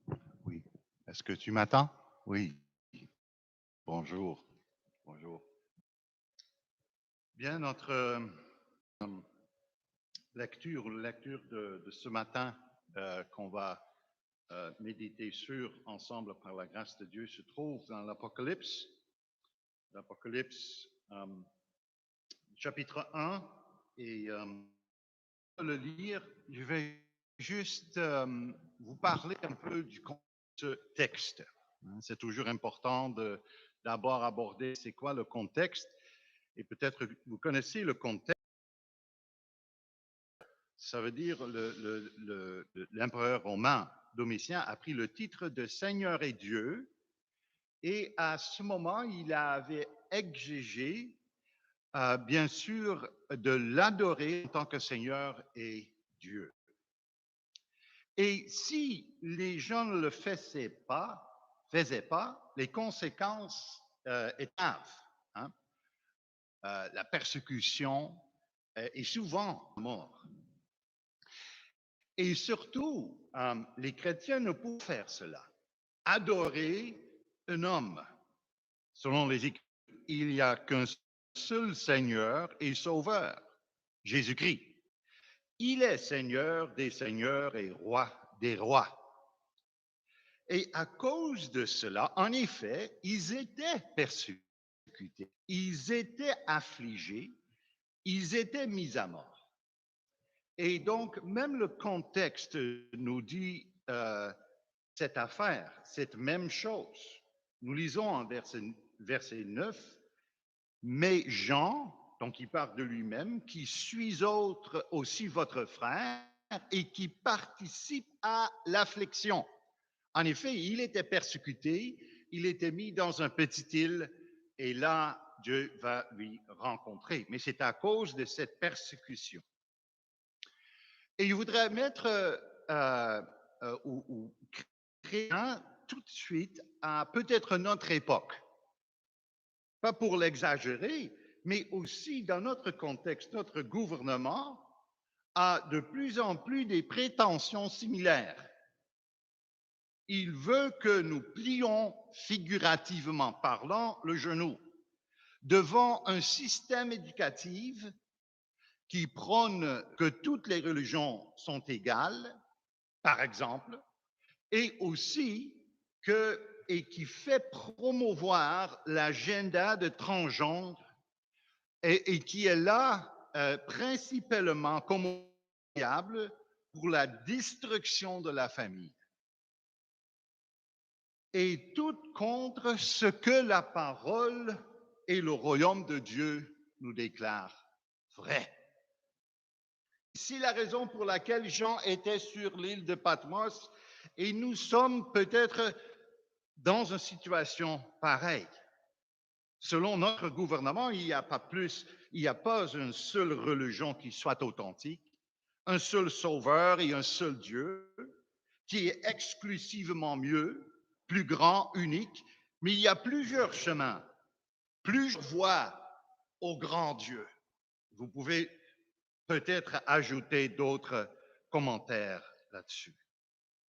ça. Oui. Est-ce que tu m'attends? Oui. Bonjour. Bonjour. Bien, notre lecture de ce matin qu'on va méditer sur ensemble par la grâce de Dieu se trouve dans l'Apocalypse. L'Apocalypse chapitre 1 et le lire, je vais juste vous parler un peu du contexte. C'est toujours important d'abord aborder c'est quoi le contexte et peut-être vous connaissez le contexte. Ça veut dire l'empereur romain Domitien a pris le titre de Seigneur et Dieu et à ce moment il avait exigé bien sûr de l'adorer en tant que Seigneur et Dieu. Et si les gens ne le faisaient pas, les conséquences étaient graves. Hein? La persécution et souvent la mort. Et surtout, les chrétiens ne pouvaient faire cela. Adorer un homme. Selon les Écritures, il n'y a qu'un seul Seigneur et Sauveur, Jésus-Christ. Il est Seigneur des seigneurs et roi des rois. Et à cause de cela, en effet, ils étaient persécutés, ils étaient affligés, ils étaient mis à mort. Et donc, même le contexte nous dit cette affaire, cette même chose. Nous lisons en verset 9, mais Jean, donc il parle de lui-même, qui suis aussi votre frère et qui participe à l'affliction. En effet, il était persécuté, il était mis dans un petit île et là, Dieu va lui rencontrer. Mais c'est à cause de cette persécution. Et je voudrais mettre ou créer tout de suite à peut-être notre époque. Pas pour l'exagérer, mais aussi dans notre contexte, notre gouvernement a de plus en plus des prétentions similaires. Il veut que nous plions, figurativement parlant, le genou devant un système éducatif qui prône que toutes les religions sont égales, par exemple, et aussi et qui fait promouvoir l'agenda de transgenre et qui est là principalement comme diable pour la destruction de la famille. Et tout contre ce que la parole et le royaume de Dieu nous déclarent vrai. C'est la raison pour laquelle Jean était sur l'île de Patmos et nous sommes peut-être dans une situation pareille. Selon notre gouvernement, il n'y a pas une seule religion qui soit authentique, un seul sauveur et un seul Dieu qui est exclusivement mieux, plus grand, unique, mais il y a plusieurs chemins, plusieurs voies au grand Dieu. Vous pouvez peut-être ajouter d'autres commentaires là-dessus.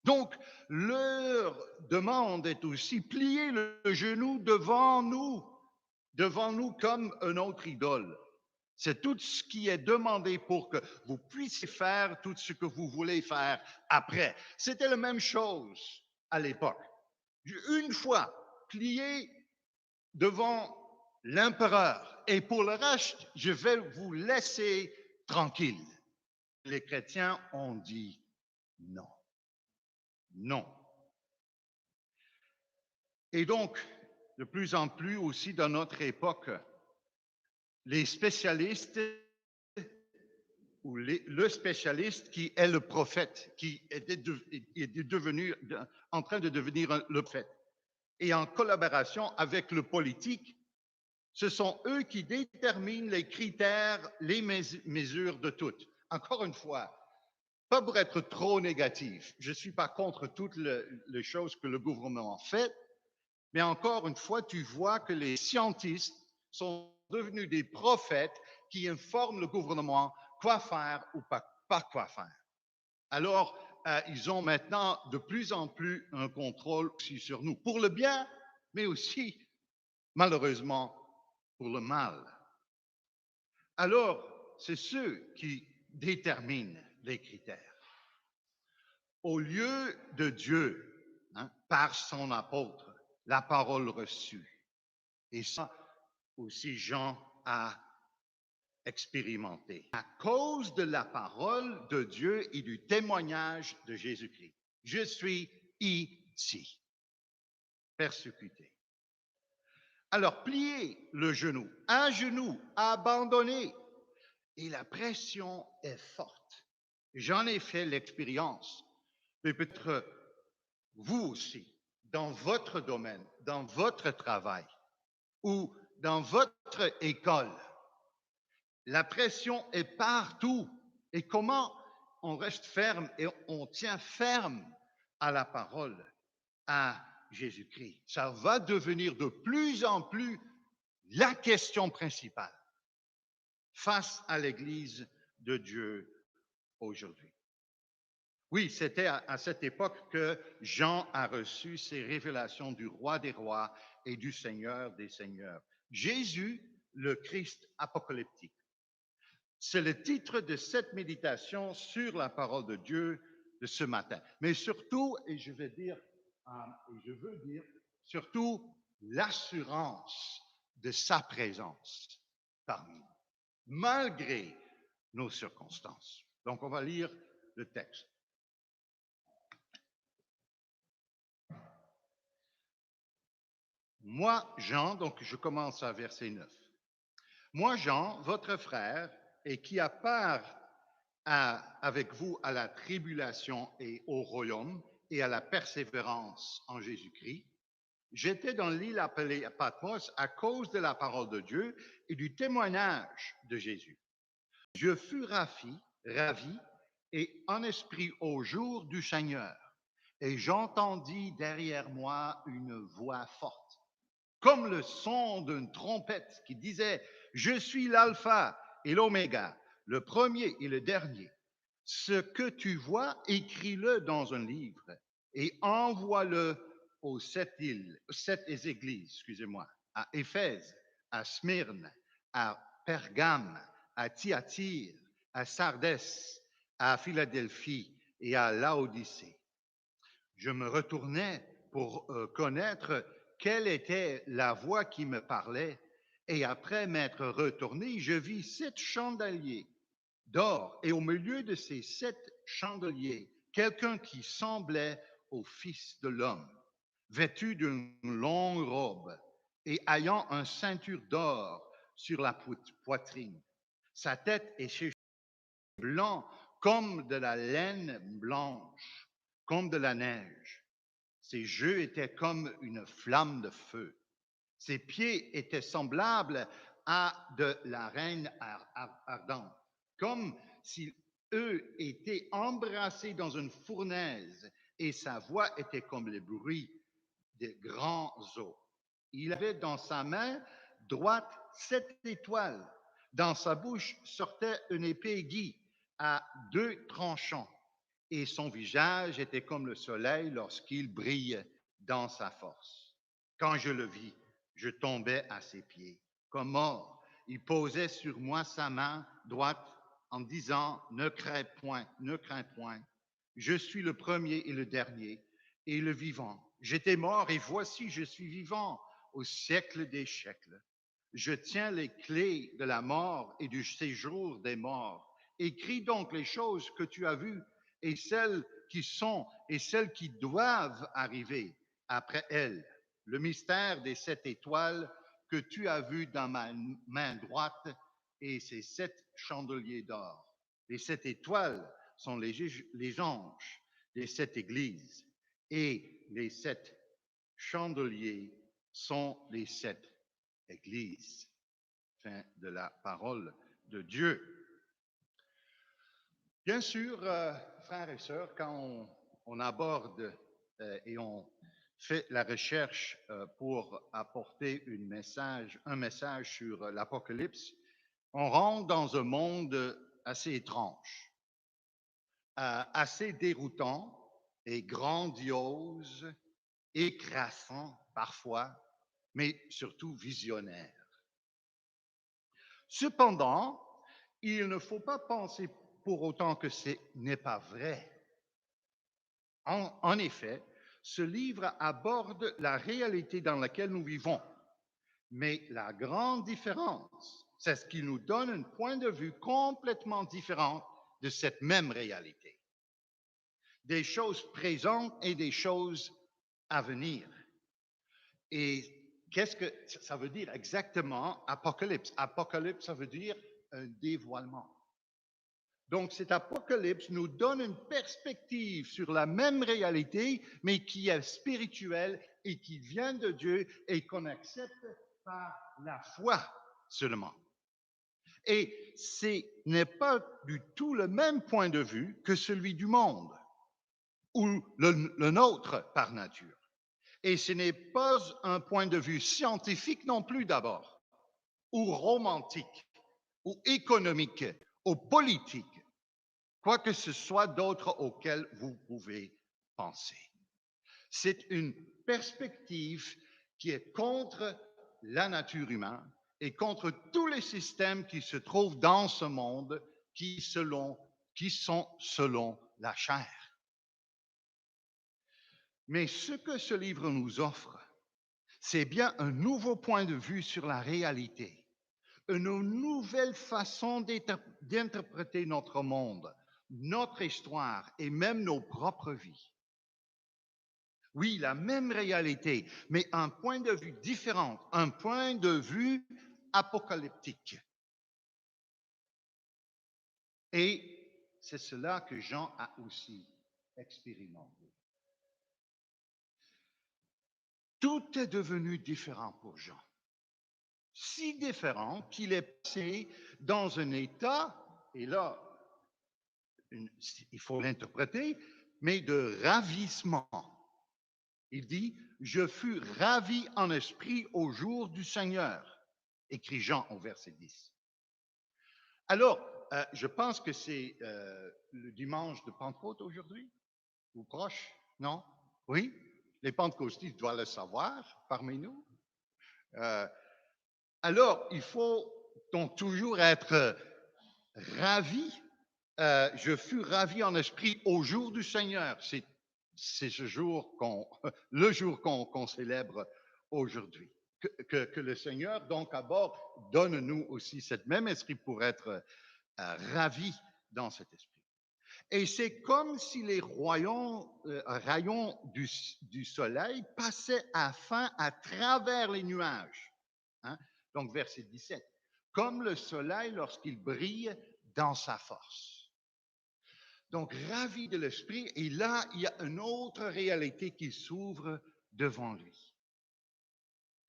Donc, leur demande est aussi plier le genou devant nous comme un autre idole. C'est tout ce qui est demandé pour que vous puissiez faire tout ce que vous voulez faire après. C'était la même chose à l'époque. Une fois plié devant l'empereur et pour le reste, je vais vous laisser tranquille. Les chrétiens ont dit non. Non. Et donc, de plus en plus aussi dans notre époque, les spécialistes ou le spécialiste qui est le prophète, qui est en train de devenir le prophète, et en collaboration avec le politique, ce sont eux qui déterminent les critères, les mesures de toutes. Encore une fois, pas pour être trop négatif, je ne suis pas contre toutes les choses que le gouvernement fait, mais encore une fois, tu vois que les scientifiques sont devenus des prophètes qui informent le gouvernement quoi faire ou pas quoi faire. Alors, ils ont maintenant de plus en plus un contrôle aussi sur nous, pour le bien, mais aussi, malheureusement, pour le mal. Alors, c'est ceux qui déterminent les critères. Au lieu de Dieu, par son apôtre, la parole reçue. Et ça aussi, Jean a expérimenté. À cause de la parole de Dieu et du témoignage de Jésus-Christ. Je suis ici, persécuté. Alors, pliez le genou, un genou abandonné. Et la pression est forte. J'en ai fait l'expérience. Mais peut-être vous aussi, dans votre domaine, dans votre travail ou dans votre école. La pression est partout. Et comment on reste ferme et on tient ferme à la parole, à Jésus-Christ. Ça va devenir de plus en plus la question principale face à l'Église de Dieu aujourd'hui. Oui, c'était à cette époque que Jean a reçu ces révélations du roi des rois et du Seigneur des seigneurs. Jésus, le Christ apocalyptique. C'est le titre de cette méditation sur la parole de Dieu de ce matin. Mais surtout, et je veux dire, surtout l'assurance de sa présence parmi nous, malgré nos circonstances. Donc, on va lire le texte. Moi, Jean, donc je commence à verset 9. Moi, Jean, votre frère, et qui a part avec vous à la tribulation et au royaume et à la persévérance en Jésus-Christ, j'étais dans l'île appelée Patmos à cause de la parole de Dieu et du témoignage de Jésus. Je fus ravi et en esprit au jour du Seigneur, et j'entendis derrière moi une voix forte, comme le son d'une trompette qui disait, je suis l'alpha et l'oméga, le premier et le dernier. Ce que tu vois, écris-le dans un livre et envoie-le aux sept églises, à Éphèse, à Smyrne, à Pergame, à Thyatire, à Sardès, à Philadelphie et à Laodicée. Je me retournai pour connaître quelle était la voix qui me parlait, et après m'être retourné, je vis 7 chandeliers d'or, et au milieu de ces 7 chandeliers, quelqu'un qui semblait au Fils de l'homme, vêtu d'une longue robe et ayant un ceinture d'or sur la poitrine. Sa tête et ses cheveux blancs comme de la laine blanche, comme de la neige. Ses yeux étaient comme une flamme de feu. Ses pieds étaient semblables à de la reine ardente, comme si eux étaient embrassés dans une fournaise, et sa voix était comme le bruit des grands eaux. Il avait dans sa main droite 7 étoiles. Dans sa bouche sortait une épée aiguë à 2 tranchants, et son visage était comme le soleil lorsqu'il brille dans sa force. Quand je le vis, je tombais à ses pieds, comme mort. Il posait sur moi sa main droite en disant, ne crains point, ne crains point. Je suis le premier et le dernier et le vivant. J'étais mort et voici, je suis vivant au siècle des siècles. Je tiens les clés de la mort et du séjour des morts. Écris donc les choses que tu as vues et celles qui sont et celles qui doivent arriver après elles. Le mystère des 7 étoiles que tu as vues dans ma main droite et ces 7 chandeliers d'or. Les 7 étoiles sont les anges des 7 églises et les 7 chandeliers sont les 7 églises. Fin de la parole de Dieu. Bien sûr, frères et sœurs, quand on aborde et on fait la recherche pour apporter un message sur l'Apocalypse, on rentre dans un monde assez étrange. assez déroutant et grandiose, écrasant parfois, mais surtout visionnaire. Cependant, il ne faut pas penser pour autant que ce n'est pas vrai. En effet, ce livre aborde la réalité dans laquelle nous vivons. Mais la grande différence, c'est ce qui nous donne un point de vue complètement différent de cette même réalité. Des choses présentes et des choses à venir. Et qu'est-ce que ça veut dire exactement, Apocalypse? Apocalypse, ça veut dire un dévoilement. Donc, cet Apocalypse nous donne une perspective sur la même réalité, mais qui est spirituelle et qui vient de Dieu et qu'on accepte par la foi seulement. Et ce n'est pas du tout le même point de vue que celui du monde, ou le nôtre par nature. Et ce n'est pas un point de vue scientifique non plus d'abord, ou romantique, ou économique, ou politique, quoi que ce soit d'autre auquel vous pouvez penser. C'est une perspective qui est contre la nature humaine et contre tous les systèmes qui se trouvent dans ce monde qui sont selon la chair. Mais ce que ce livre nous offre, c'est bien un nouveau point de vue sur la réalité, une nouvelle façon d'interpréter notre monde, notre histoire et même nos propres vies. Oui, la même réalité, mais un point de vue différent, un point de vue apocalyptique. Et c'est cela que Jean a aussi expérimenté. Tout est devenu différent pour Jean. Si différent qu'il est passé dans un état, et là, il faut l'interpréter, mais de ravissement. Il dit, je fus ravi en esprit au jour du Seigneur, écrit Jean au verset 10. Alors, je pense que c'est le dimanche de Pentecôte aujourd'hui, ou proche, non? Oui? Les pentecôtistes doivent le savoir parmi nous. Alors, il faut donc toujours être ravi. Je fus ravi en esprit au jour du Seigneur. C'est ce jour le jour qu'on célèbre aujourd'hui. Que le Seigneur, donc, à bord, donne-nous aussi cet même esprit pour être ravis dans cet esprit. Et c'est comme si les rayons du soleil passaient à travers les nuages. Hein? Donc, verset 17. Comme le soleil lorsqu'il brille dans sa force. Donc, ravi de l'esprit, et là, il y a une autre réalité qui s'ouvre devant lui.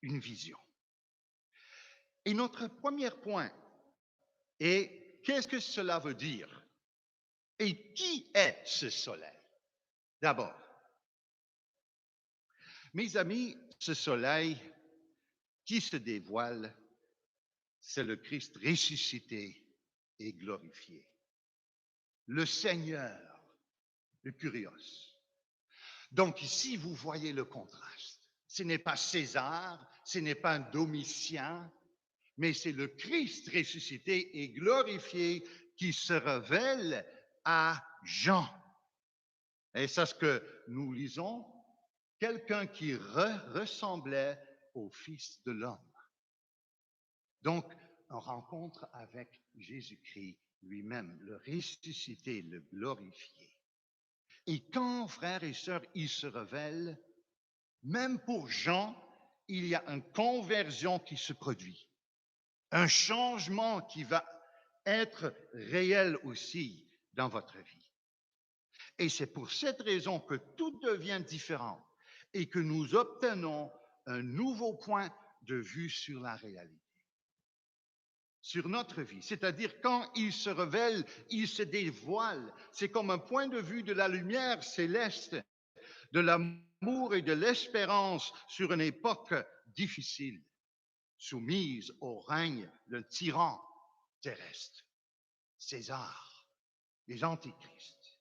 Une vision. Et notre premier point est, qu'est-ce que cela veut dire? Et qui est ce soleil? D'abord, mes amis, ce soleil qui se dévoile, c'est le Christ ressuscité et glorifié. Le Seigneur, le Kyrios. Donc ici, vous voyez le contraste. Ce n'est pas César, ce n'est pas un Domitien, mais c'est le Christ ressuscité et glorifié qui se révèle à Jean. Et c'est ce que nous lisons, quelqu'un qui ressemblait au Fils de l'homme. Donc, une rencontre avec Jésus-Christ lui-même, le ressuscité, le glorifié. Et quand, frères et sœurs, il se révèle, même pour Jean, il y a une conversion qui se produit, un changement qui va être réel aussi dans votre vie. Et c'est pour cette raison que tout devient différent et que nous obtenons un nouveau point de vue sur la réalité, sur notre vie. C'est-à-dire quand il se révèle, il se dévoile. C'est comme un point de vue de la lumière céleste, de l'amour et de l'espérance sur une époque difficile, soumise au règne d'un tyran terrestre, César, les antichrists.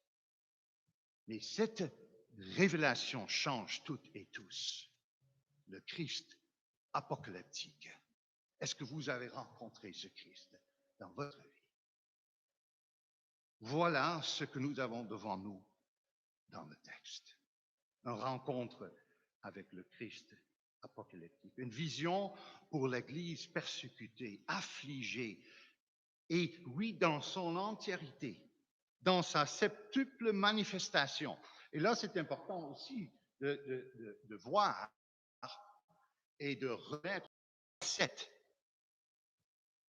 Mais cette révélation change toutes et tous. Le Christ apocalyptique. Est-ce que vous avez rencontré ce Christ dans votre vie? Voilà ce que nous avons devant nous dans le texte. Une rencontre avec le Christ apocalyptique. Une vision pour l'Église persécutée, affligée, et oui, dans son entièreté, dans sa septuple manifestation. Et là, c'est important aussi de voir et de remettre sept.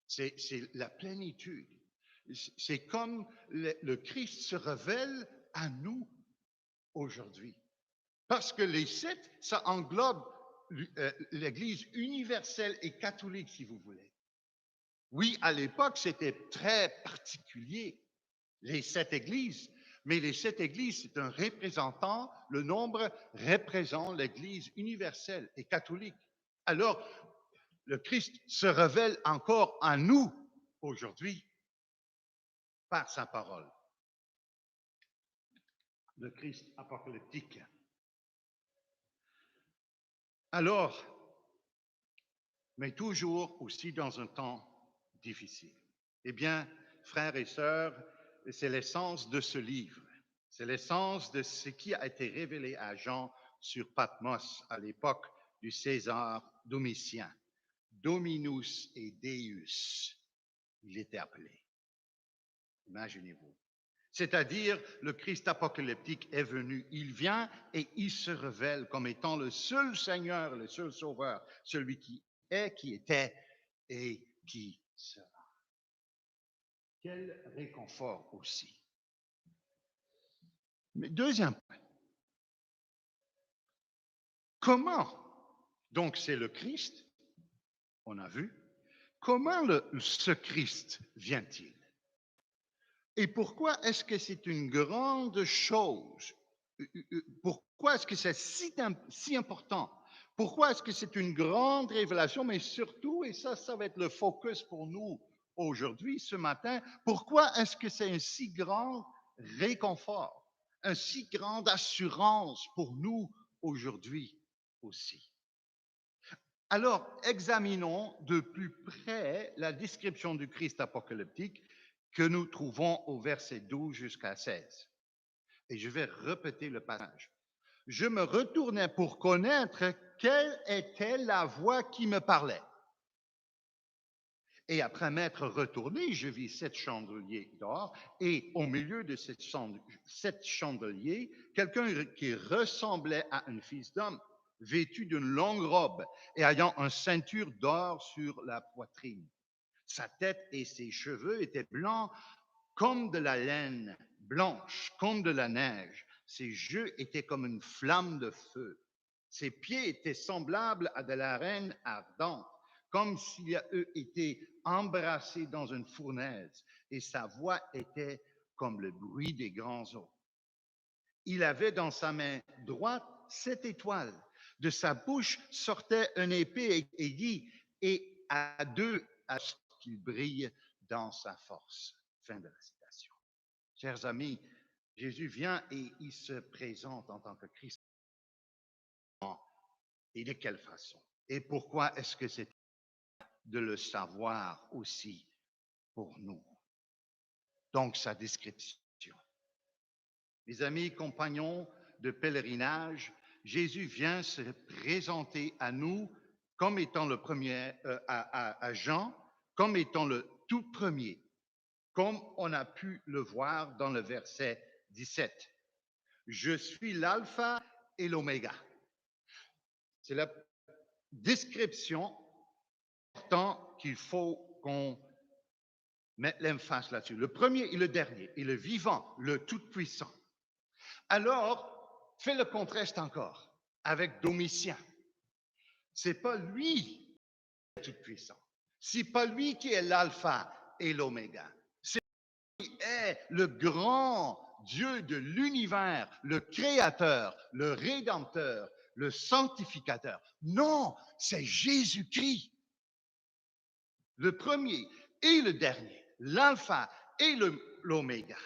C'est la plénitude. C'est comme le Christ se révèle à nous aujourd'hui. Parce que les sept, ça englobe l'Église universelle et catholique, si vous voulez. Oui, à l'époque, c'était très particulier, les sept églises, mais les sept églises, c'est un représentant, le nombre représente l'Église universelle et catholique. Alors, le Christ se révèle encore à nous aujourd'hui par sa parole. Le Christ apocalyptique. Alors, mais toujours aussi dans un temps difficile. Eh bien, frères et sœurs, c'est l'essence de ce livre. C'est l'essence de ce qui a été révélé à Jean sur Patmos à l'époque du César Domitien. Dominus et Deus, il était appelé. Imaginez-vous. C'est-à-dire, le Christ apocalyptique est venu, il vient et il se révèle comme étant le seul Seigneur, le seul Sauveur, celui qui est, qui était et qui sera. Quel réconfort aussi. Mais deuxième point. Comment, donc c'est le Christ, on a vu, comment ce Christ vient-il? Et pourquoi est-ce que c'est une grande chose? Pourquoi est-ce que c'est si important? Pourquoi est-ce que c'est une grande révélation? Mais surtout, et ça va être le focus pour nous aujourd'hui, ce matin, pourquoi est-ce que c'est un si grand réconfort, une si grande assurance pour nous aujourd'hui aussi? Alors, examinons de plus près la description du Christ apocalyptique que nous trouvons au verset 12 jusqu'à 16. Et je vais répéter le passage. Je me retournais pour connaître quelle était la voix qui me parlait. Et après m'être retourné, je vis 7 chandeliers d'or, et au milieu de 7 chandeliers, quelqu'un qui ressemblait à un fils d'homme, vêtu d'une longue robe et ayant une ceinture d'or sur la poitrine. Sa tête et ses cheveux étaient blancs comme de la laine, blanche comme de la neige. Ses yeux étaient comme une flamme de feu. Ses pieds étaient semblables à de la reine ardente, comme s'il eût été embrassé dans une fournaise, et sa voix était comme le bruit des grands eaux. Il avait dans sa main droite 7 étoiles. De sa bouche sortait une épée aiguë, et à deux, à ce qu'il brille dans sa force. Fin de la citation. Chers amis, Jésus vient et il se présente en tant que Christ. Et de quelle façon? Et pourquoi est-ce que c'est de le savoir aussi pour nous? Donc, sa description. Mes amis, compagnons de pèlerinage, Jésus vient se présenter à nous comme étant le premier, à Jean, comme étant le tout premier, comme on a pu le voir dans le verset 17. Je suis l'alpha et l'oméga. C'est la description important qu'il faut qu'on mette l'emphase là-dessus. Le premier et le dernier, et le vivant, le tout-puissant. Alors, fais le contraste encore avec Domitien. C'est pas lui le tout-puissant. C'est pas lui qui est l'alpha et l'oméga. C'est lui qui est le grand Dieu de l'univers, le créateur, le rédempteur, le sanctificateur. Non, c'est Jésus-Christ. Le premier et le dernier, l'alpha et l'oméga.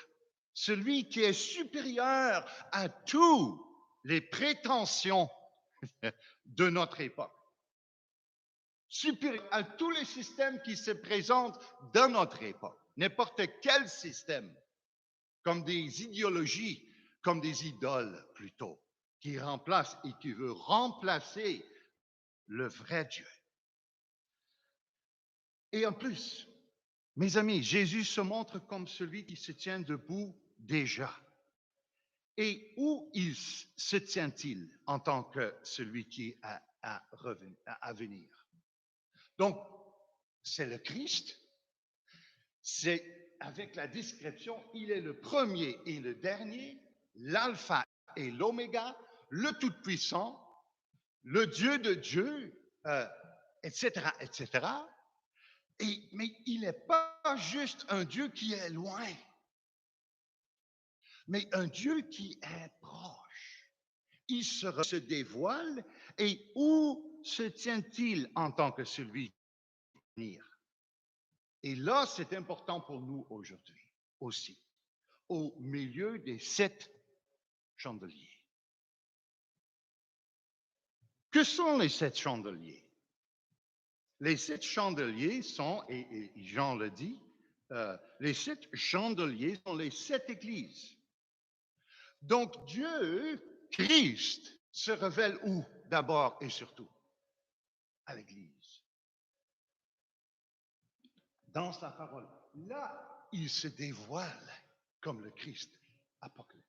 celui qui est supérieur à toutes les prétentions de notre époque, supérieur à tous les systèmes qui se présentent dans notre époque, n'importe quel système, comme des idéologies, comme des idoles plutôt, qui remplacent et qui veut remplacer le vrai Dieu. Et en plus, mes amis, Jésus se montre comme celui qui se tient debout déjà. Et où se tient-il en tant que celui qui a à venir? Donc, c'est le Christ. C'est avec la description, il est le premier et le dernier, l'alpha et l'oméga, le tout-puissant, le Dieu de Dieu, etc., etc. Mais il n'est pas juste un Dieu qui est loin, mais un Dieu qui est proche. Il se dévoile et où se tient-il en tant que celui qui va venir? Et là, c'est important pour nous aujourd'hui aussi, au milieu des 7 chandeliers. Que sont les 7 chandeliers? Les 7 chandeliers sont, et Jean le dit, les 7 chandeliers sont les 7 églises. Donc Dieu, Christ, se révèle où d'abord et surtout? À l'Église. Dans sa parole. Là, il se dévoile comme le Christ apocalyptique.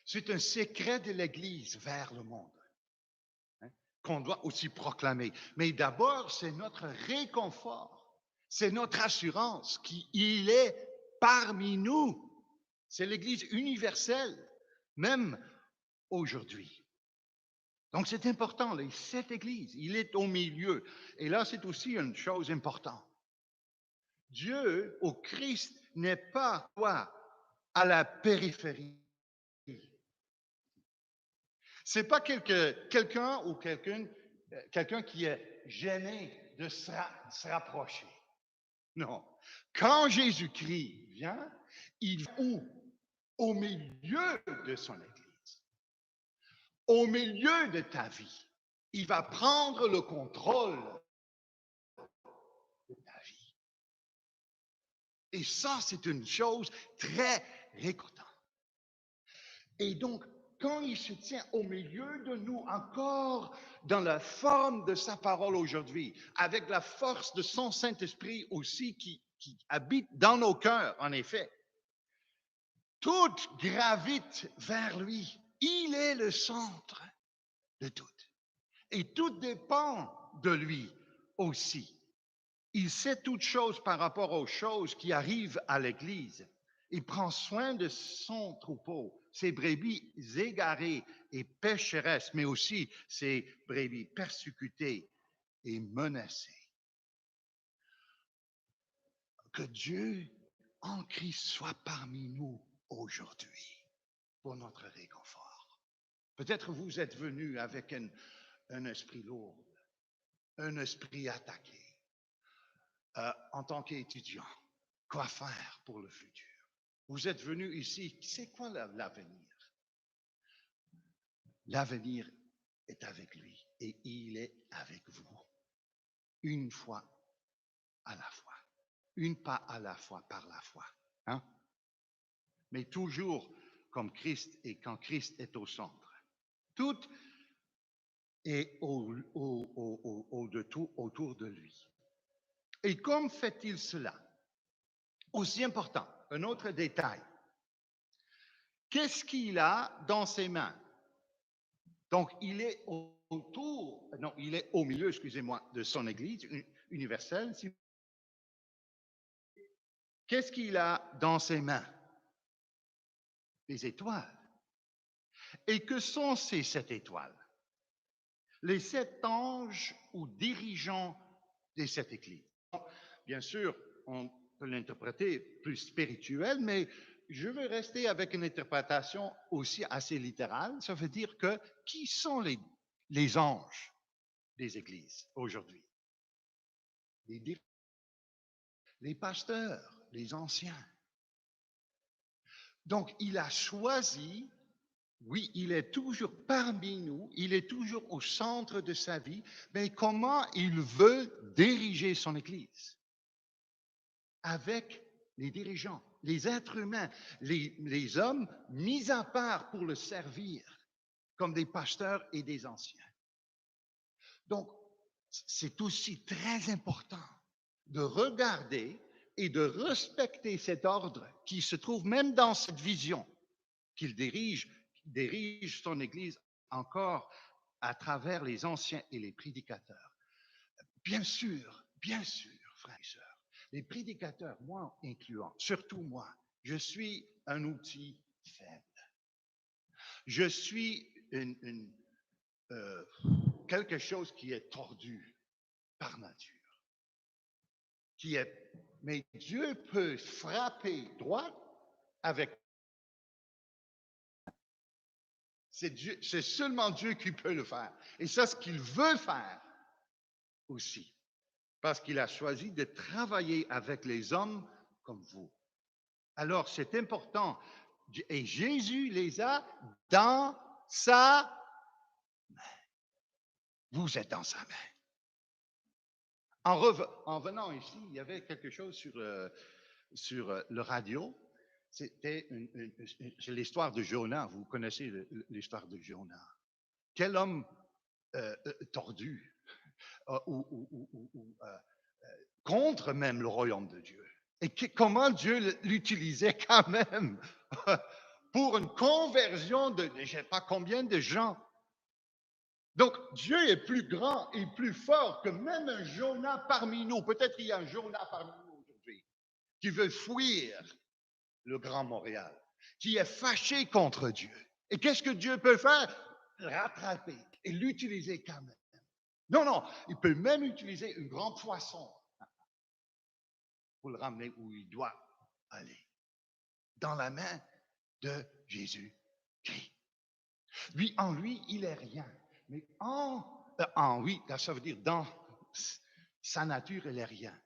C'est un secret de l'Église vers le monde, hein, qu'on doit aussi proclamer. Mais d'abord, c'est notre réconfort, c'est notre assurance qu'il est parmi nous. C'est l'Église universelle, même aujourd'hui. Donc, c'est important, les 7 églises, il est au milieu. Et là, c'est aussi une chose importante. Dieu, au Christ, n'est pas quoi à la périphérie. C'est pas quelqu'un ou quelqu'un qui est gêné de se rapprocher. Non. Quand Jésus-Christ vient, il est où? Au milieu de son Église, au milieu de ta vie. Il va prendre le contrôle de ta vie. Et ça, c'est une chose très réconfortante. Et donc, quand il se tient au milieu de nous, encore dans la forme de sa parole aujourd'hui, avec la force de son Saint-Esprit aussi qui habite dans nos cœurs, en effet, tout gravite vers lui. Il est le centre de tout. Et tout dépend de lui aussi. Il sait toutes choses par rapport aux choses qui arrivent à l'Église. Il prend soin de son troupeau, ses brebis égarées et pécheresses, mais aussi ses brebis persécutées et menacées. Que Dieu en Christ soit parmi nous aujourd'hui pour notre réconfort. Peut-être vous êtes venu avec un esprit lourd, un esprit attaqué. En tant qu'étudiant, quoi faire pour le futur? Vous êtes venu ici, c'est quoi l'avenir? L'avenir est avec lui et il est avec vous. Une fois à la fois. Une pas à la fois par la foi. Hein? Mais toujours comme Christ et quand Christ est au centre. Tout est autour de lui. Et comme fait-il cela? Aussi important, un autre détail. Qu'est-ce qu'il a dans ses mains? Donc, il est il est au milieu, excusez-moi, de son Église universelle. Qu'est-ce qu'il a dans ses mains? Des étoiles. Et que sont ces 7 étoiles? Les 7 anges ou dirigeants des 7 églises. Bien sûr, on peut l'interpréter plus spirituel, mais je veux rester avec une interprétation aussi assez littérale. Ça veut dire que qui sont les anges des églises aujourd'hui? Les pasteurs, les anciens. Donc, il a choisi, oui, il est toujours parmi nous, il est toujours au centre de sa vie, mais comment il veut diriger son Église avec les dirigeants, les êtres humains, les hommes mis à part pour le servir, comme des pasteurs et des anciens. Donc, c'est aussi très important de regarder et de respecter cet ordre qui se trouve même dans cette vision qu'il dirige son Église encore à travers les anciens et les prédicateurs. Bien sûr, frères et sœurs, les prédicateurs, moi incluant, surtout moi, je suis un outil faible. Je suis quelque chose qui est tordu par nature, mais Dieu peut frapper droit avec. C'est seulement Dieu qui peut le faire. Et c'est ce qu'il veut faire aussi, parce qu'il a choisi de travailler avec les hommes comme vous. Alors, c'est important. Et Jésus les a dans sa main. Vous êtes dans sa main. En venant ici, il y avait quelque chose sur le radio. C'était l'histoire de Jonas. Vous connaissez l'histoire de Jonas. Quel homme tordu, contre même le royaume de Dieu. Et comment Dieu l'utilisait quand même pour une conversion de je ne sais pas combien de gens. Donc, Dieu est plus grand et plus fort que même un Jonas parmi nous. Peut-être il y a un Jonas parmi nous aujourd'hui qui veut fuir le Grand Montréal, qui est fâché contre Dieu. Et qu'est-ce que Dieu peut faire? Rattraper et l'utiliser quand même. Non, il peut même utiliser un grand poisson pour le ramener où il doit aller, dans la main de Jésus-Christ. En lui, il est rien. Mais oui, ça veut dire dans sa nature, il est rien.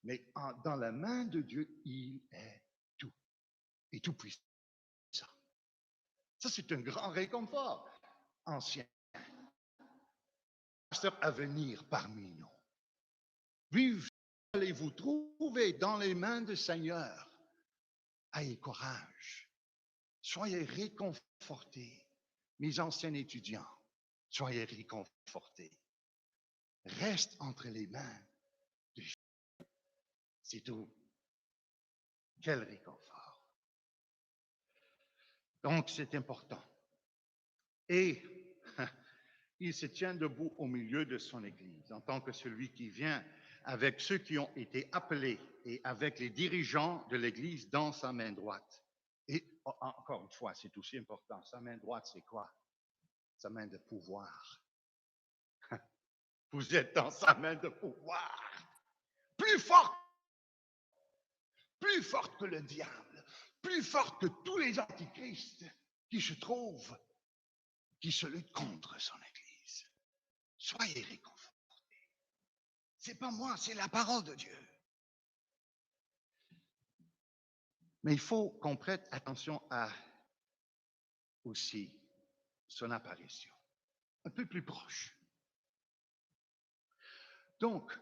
Mais dans la main de Dieu, il est tout. Et tout puissant. Ça, c'est un grand réconfort. Ancien pasteur à venir parmi nous. Vous allez vous trouver dans les mains du Seigneur. Ayez courage. Soyez réconfortés. Mes anciens étudiants, soyez réconfortés. Reste entre les mains de Jésus. C'est tout. Quel réconfort. Donc, c'est important. Et il se tient debout au milieu de son Église en tant que celui qui vient avec ceux qui ont été appelés et avec les dirigeants de l'Église dans sa main droite. Et encore une fois, c'est aussi important. Sa main droite, c'est quoi? Sa main de pouvoir. Vous êtes dans sa main de pouvoir. Plus forte que le diable, plus forte que tous les antichrists qui se trouvent, qui se luttent contre son Église. Soyez réconfortés. C'est pas moi, c'est la parole de Dieu. Mais il faut qu'on prête attention à aussi son apparition, un peu plus proche. Donc,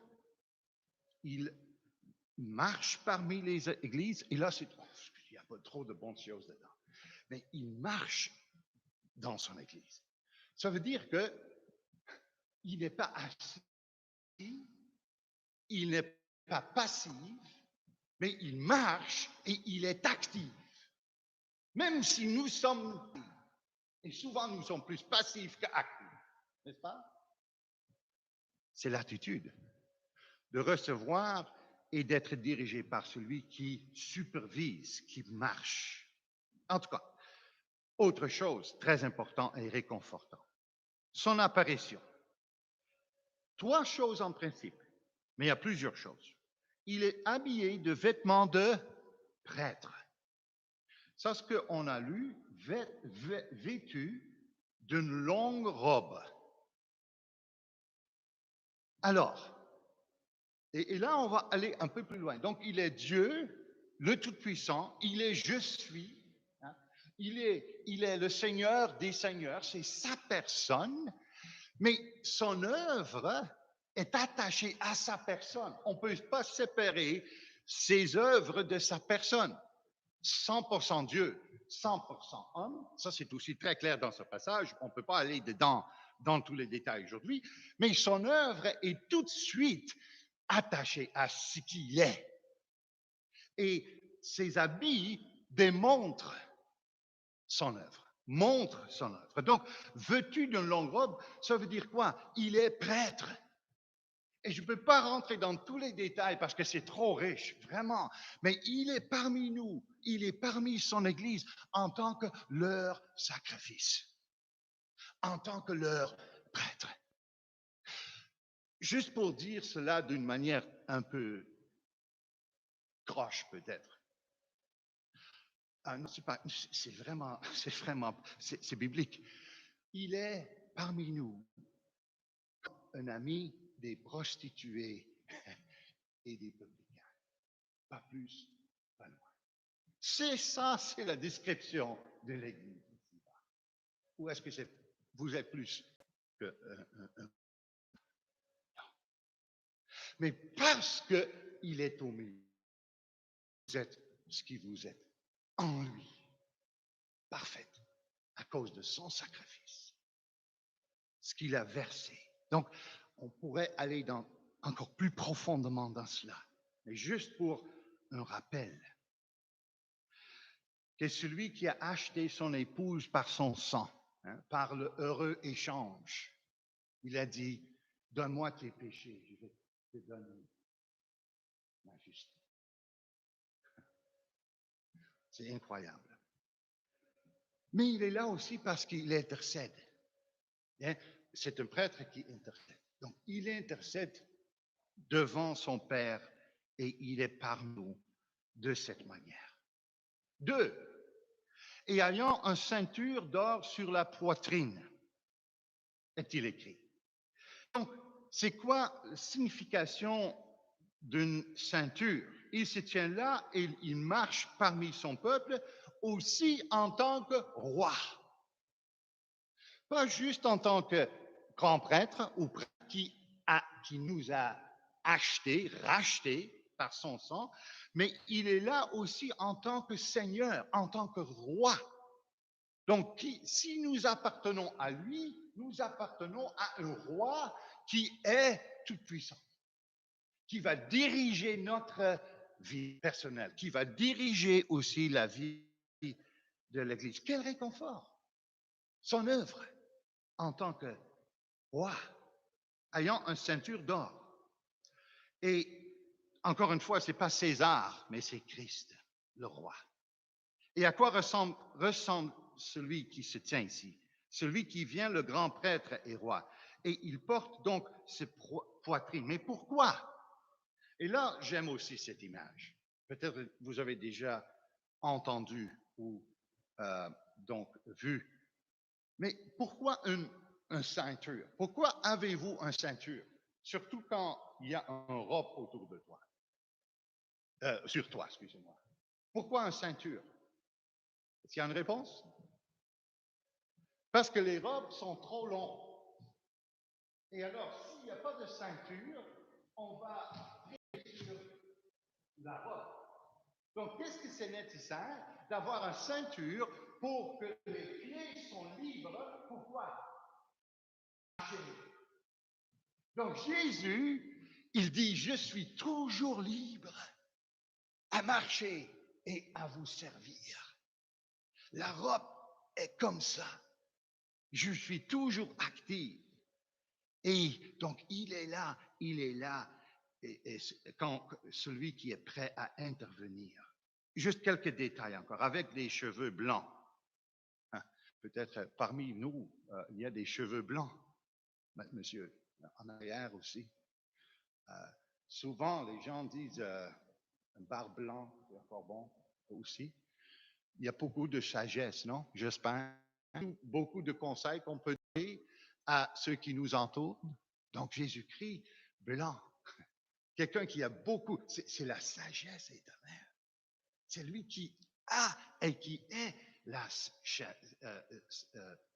il marche parmi les églises, et là, il n'y a pas trop de bonnes choses dedans, mais il marche dans son église. Ça veut dire que il n'est pas assis, il n'est pas passif, mais il marche et il est actif. Même si nous sommes, et souvent nous sommes plus passifs qu'actifs, n'est-ce pas? C'est l'attitude de recevoir et d'être dirigé par celui qui supervise, qui marche. En tout cas, autre chose très importante et réconfortant, son apparition. 3 choses en principe, mais il y a plusieurs choses. Il est habillé de vêtements de prêtre. Ça, ce qu'on a lu, vêtu d'une longue robe. Alors, et là, on va aller un peu plus loin. Donc, il est Dieu, le Tout-Puissant, il est je suis, Il est le Seigneur des Seigneurs, c'est sa personne, mais son œuvre est attachée à sa personne. On ne peut pas séparer ses œuvres de sa personne. 100% Dieu, 100% homme, ça c'est aussi très clair dans ce passage, on ne peut pas aller dedans dans tous les détails aujourd'hui, mais son œuvre est tout de suite attachée à ce qu'il est. Et ses habits démontrent son œuvre, montrent son œuvre. Donc, vêtu d'une longue robe, ça veut dire quoi? Il est prêtre. Et je ne peux pas rentrer dans tous les détails parce que c'est trop riche, vraiment. Mais il est parmi nous, il est parmi son Église en tant que leur sacrifice, en tant que leur prêtre. Juste pour dire cela d'une manière un peu croche peut-être. Ah non, c'est biblique. Il est parmi nous un ami des prostituées et des publicains. Pas plus, pas moins. C'est ça, c'est la description de l'Église. Ou est-ce que vous êtes plus que non. Mais parce qu'il est au milieu, vous êtes ce qui vous êtes en lui, parfaite, à cause de son sacrifice, ce qu'il a versé. Donc, on pourrait aller encore plus profondément dans cela. Mais juste pour un rappel, que celui qui a acheté son épouse par son sang, par le heureux échange, il a dit, donne-moi tes péchés, je vais te donner ma justice. C'est incroyable. Mais il est là aussi parce qu'il intercède. C'est un prêtre qui intercède. Donc, il intercède devant son Père et il est par nous de cette manière. 2. Et ayant un ceinture d'or sur la poitrine, est-il écrit. Donc, c'est quoi la signification d'une ceinture? Il se tient là et il marche parmi son peuple aussi en tant que roi. Pas juste en tant que grand prêtre ou prêtre qui nous a achetés, rachetés par son sang, mais il est là aussi en tant que Seigneur, en tant que roi. Donc, si nous appartenons à lui, nous appartenons à un roi qui est tout-puissant, qui va diriger notre vie personnelle, qui va diriger aussi la vie de l'Église. Quel réconfort! Son œuvre en tant que roi, ayant une ceinture d'or. Et encore une fois, ce n'est pas César, mais c'est Christ, le roi. Et à quoi ressemble celui qui se tient ici? Celui qui vient, le grand prêtre et roi. Et il porte donc ses poitrines. Mais pourquoi? Et là, j'aime aussi cette image. Peut-être vous avez déjà entendu ou donc vu. Mais pourquoi une ceinture? Pourquoi avez-vous une ceinture? Surtout quand il y a un robe autour de toi. Sur toi, excusez-moi. Pourquoi une ceinture? Est-ce qu'il y a une réponse? Parce que les robes sont trop longues. Et alors, s'il n'y a pas de ceinture, on va sur la robe. Donc, qu'est-ce que c'est nécessaire d'avoir une ceinture pour que les pieds sont libres? Pourquoi? Donc, Jésus, il dit, je suis toujours libre à marcher et à vous servir. La robe est comme ça. Je suis toujours actif. Et donc, il est là, et quand celui qui est prêt à intervenir. Juste quelques détails encore, avec des cheveux blancs. Peut-être parmi nous, il y a des cheveux blancs, monsieur, en arrière aussi. Souvent, les gens disent un barbe blanc, c'est encore bon aussi. Il y a beaucoup de sagesse, non? J'espère. Beaucoup de conseils qu'on peut donner à ceux qui nous entourent. Donc, Jésus-Christ, blanc. Quelqu'un qui a beaucoup, c'est la sagesse éternelle. C'est lui qui a et qui est la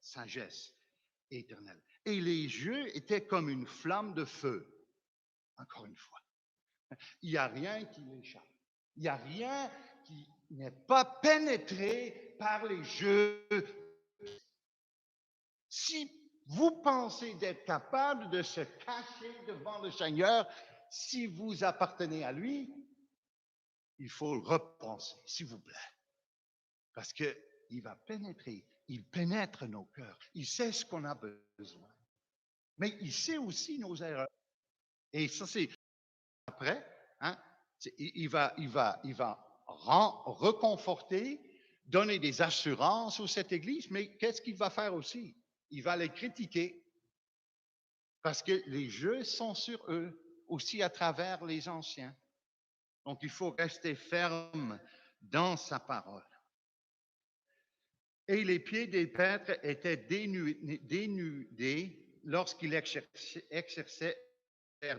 sagesse éternelle. Et les yeux étaient comme une flamme de feu, encore une fois. Il n'y a rien qui l'échappe. Il n'y a rien qui n'est pas pénétré par les yeux. Si vous pensez d'être capable de se cacher devant le Seigneur, si vous appartenez à lui, il faut le repenser, s'il vous plaît. Parce qu'il va pénétrer, il pénètre nos cœurs, il sait ce qu'on a besoin. Mais il sait aussi nos erreurs. Et ça, c'est après, hein, il va reconforter, donner des assurances à cette Église, mais qu'est-ce qu'il va faire aussi? Il va les critiquer parce que les jeux sont sur eux, aussi à travers les anciens. Donc, il faut rester ferme dans sa parole. Et les pieds des prêtres étaient dénudés lorsqu'ils exerçaient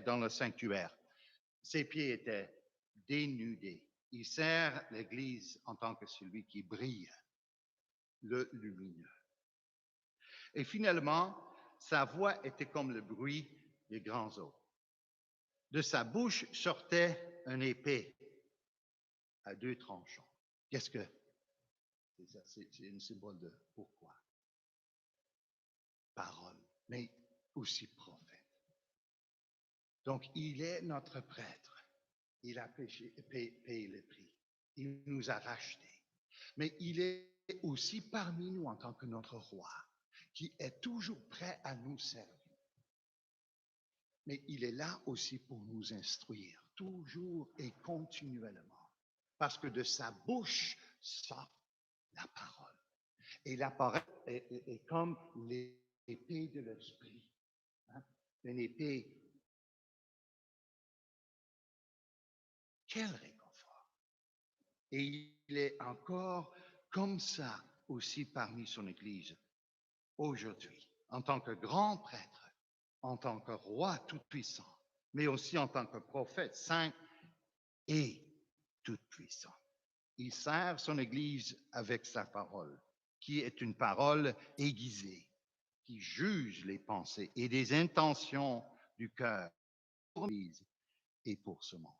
dans le sanctuaire. Ses pieds étaient dénudés. Il sert l'Église en tant que celui qui brille, le lumineux. Et finalement, sa voix était comme le bruit des grands eaux. De sa bouche sortait une épée à deux tranchants. Qu'est-ce que c'est ça? C'est une symbole de pourquoi? Parole, mais aussi prophète. Donc, il est notre prêtre. Il a payé le prix. Il nous a rachetés. Mais il est aussi parmi nous en tant que notre roi, qui est toujours prêt à nous servir. Mais il est là aussi pour nous instruire, toujours et continuellement. Parce que de sa bouche sort la parole. Et la parole est comme l'épée de l'esprit. Hein? Une épée. Quel réconfort! Et il est encore comme ça aussi parmi son Église aujourd'hui, en tant que grand prêtre, en tant que roi tout-puissant, mais aussi en tant que prophète saint et tout-puissant. Il sert son Église avec sa parole, qui est une parole aiguisée, qui juge les pensées et les intentions du cœur pour l'Église et pour ce monde.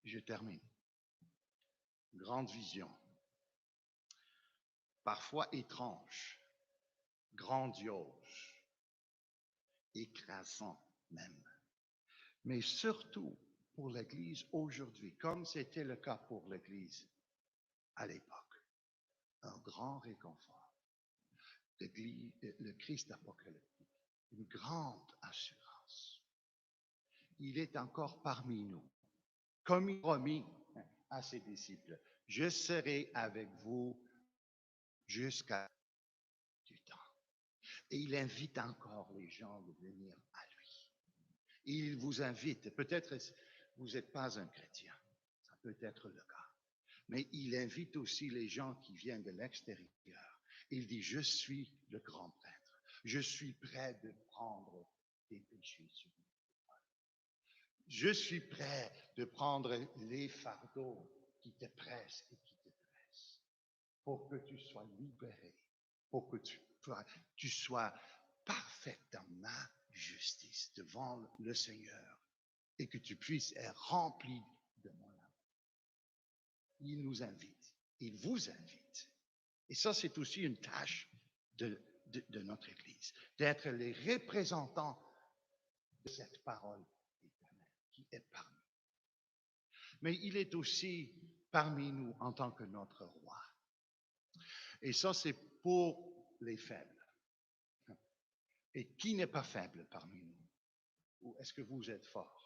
Je termine. Grande vision, parfois étrange, grandiose, écrasant même, mais surtout pour l'Église aujourd'hui, comme c'était le cas pour l'Église à l'époque, un grand réconfort. Le Christ apocalyptique, une grande assurance. Il est encore parmi nous, comme il promis à ses disciples. Je serai avec vous jusqu'à du temps. Et il invite encore les gens de venir à lui. Il vous invite, peut-être vous n'êtes pas un chrétien, ça peut être le cas, mais il invite aussi les gens qui viennent de l'extérieur. Il dit, je suis le grand prêtre, je suis prêt de prendre tes péchés sur moi. Je suis prêt de prendre les fardeaux qui te pressent et qui te pressent pour que tu sois libéré, pour que tu sois parfait dans ma justice devant le Seigneur et que tu puisses être rempli de mon amour. Il nous invite, il vous invite. Et ça, c'est aussi une tâche de notre Église, d'être les représentants de cette parole éternelle qui est parmi nous. Mais il est aussi parmi nous en tant que notre roi. Et ça, c'est pour les faibles. Et qui n'est pas faible parmi nous? Ou est-ce que vous êtes fort?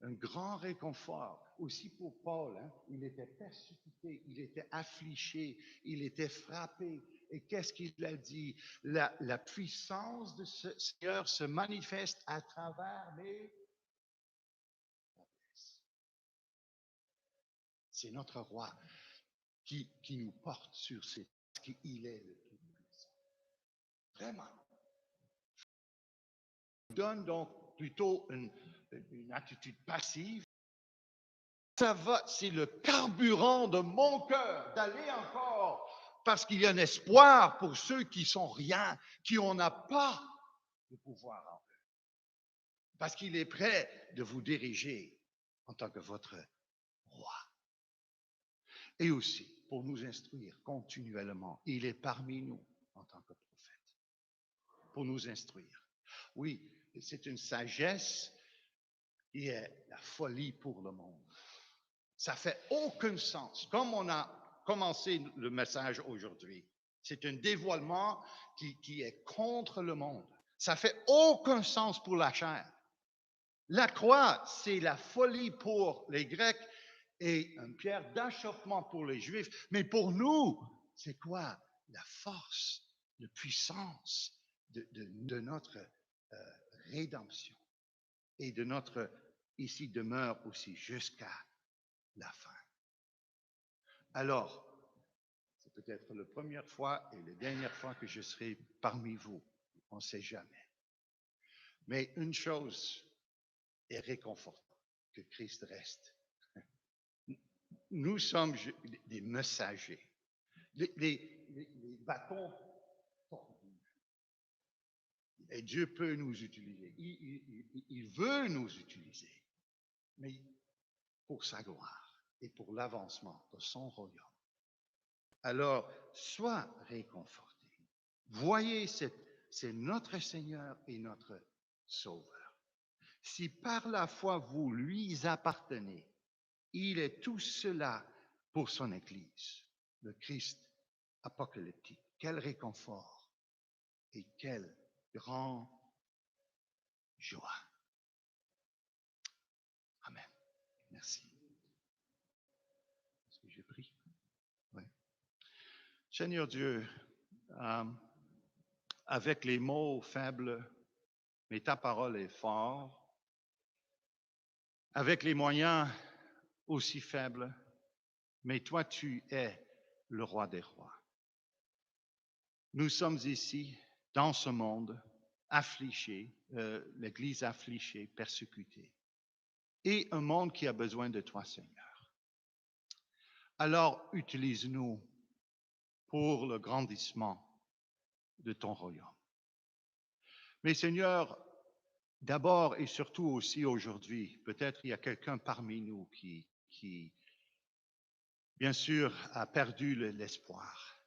Un grand réconfort aussi pour Paul. Hein? Il était persécuté, il était affligé, il était frappé. Et qu'est-ce qu'il a dit? La puissance de ce Seigneur se manifeste à travers les faiblesses. C'est notre roi qui nous porte sur ses... Parce qu'il est le plus puissant. Vraiment. Il donne donc plutôt une attitude passive. Ça va, c'est le carburant de mon cœur d'aller encore, parce qu'il y a un espoir pour ceux qui sont rien, qui on n'a pas de pouvoir en eux. Parce qu'il est prêt de vous diriger en tant que votre roi. Et aussi pour nous instruire continuellement. Il est parmi nous en tant que prophète. Pour nous instruire. Oui, c'est une sagesse qui est la folie pour le monde. Ça fait aucun sens. Comme on a commencé le message aujourd'hui, c'est un dévoilement qui est contre le monde. Ça fait aucun sens pour la chair. La croix, c'est la folie pour les Grecs et une pierre d'achoppement pour les Juifs. Mais pour nous, c'est quoi? La force, la puissance de notre rédemption et de notre ici demeure aussi jusqu'à la fin. Alors, c'est peut-être la première fois et la dernière fois que je serai parmi vous. On ne sait jamais. Mais une chose est réconfortante, que Christ reste. Nous sommes des messagers. Les bâtons tordus. Et Dieu peut nous utiliser. Il veut nous utiliser. Mais pour sa gloire et pour l'avancement de son royaume. Alors, sois réconforté. Voyez, c'est notre Seigneur et notre Sauveur. Si par la foi vous lui appartenez, il est tout cela pour son Église, le Christ apocalyptique. Quel réconfort et quelle grande joie. Amen. Merci. Est-ce que j'ai pris? Oui. Seigneur Dieu, avec les mots faibles, mais ta parole est forte. Avec les moyens aussi faibles, mais toi tu es le roi des rois. Nous sommes ici, dans ce monde, affligés, l'Église affligée, persécutée, et un monde qui a besoin de toi, Seigneur. Alors, utilise-nous pour le grandissement de ton royaume. Mais Seigneur, d'abord et surtout aussi aujourd'hui, peut-être il y a quelqu'un parmi nous qui bien sûr, a perdu l'espoir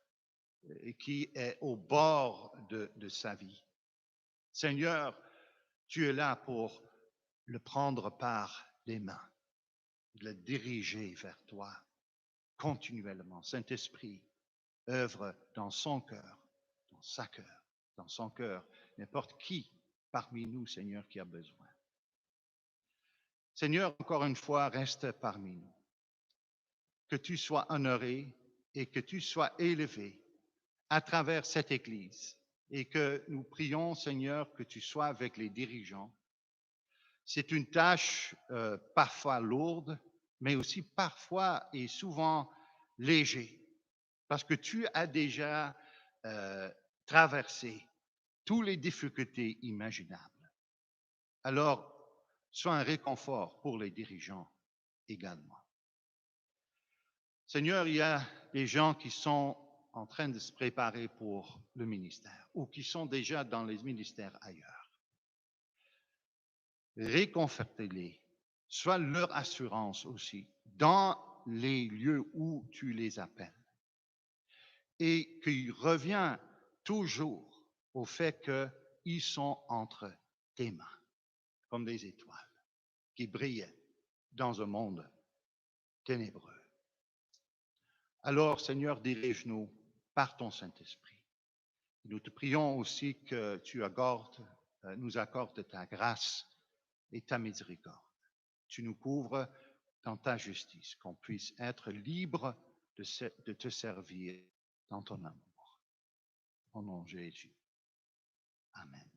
et qui est au bord de sa vie. Seigneur, tu es là pour le prendre par les mains, le diriger vers toi continuellement. Saint-Esprit, œuvre dans son cœur, dans sa cœur, dans son cœur, n'importe qui parmi nous, Seigneur, qui a besoin. Seigneur, encore une fois, reste parmi nous. Que tu sois honoré et que tu sois élevé à travers cette Église et que nous prions, Seigneur, que tu sois avec les dirigeants. C'est une tâche parfois lourde, mais aussi parfois et souvent léger, parce que tu as déjà traversé toutes les difficultés imaginables. Alors, sois un réconfort pour les dirigeants également. Seigneur, il y a des gens qui sont en train de se préparer pour le ministère ou qui sont déjà dans les ministères ailleurs. Réconfortez-les, sois leur assurance aussi dans les lieux où tu les appelles. Et qu'ils reviennent toujours au fait qu'ils sont entre tes mains, comme des étoiles qui brillent dans un monde ténébreux. Alors, Seigneur, dirige-nous par ton Saint-Esprit. Nous te prions aussi que tu nous accordes ta grâce et ta miséricorde. Tu nous couvres dans ta justice, qu'on puisse être libre de te servir dans ton amour. Au nom de Jésus. Amen.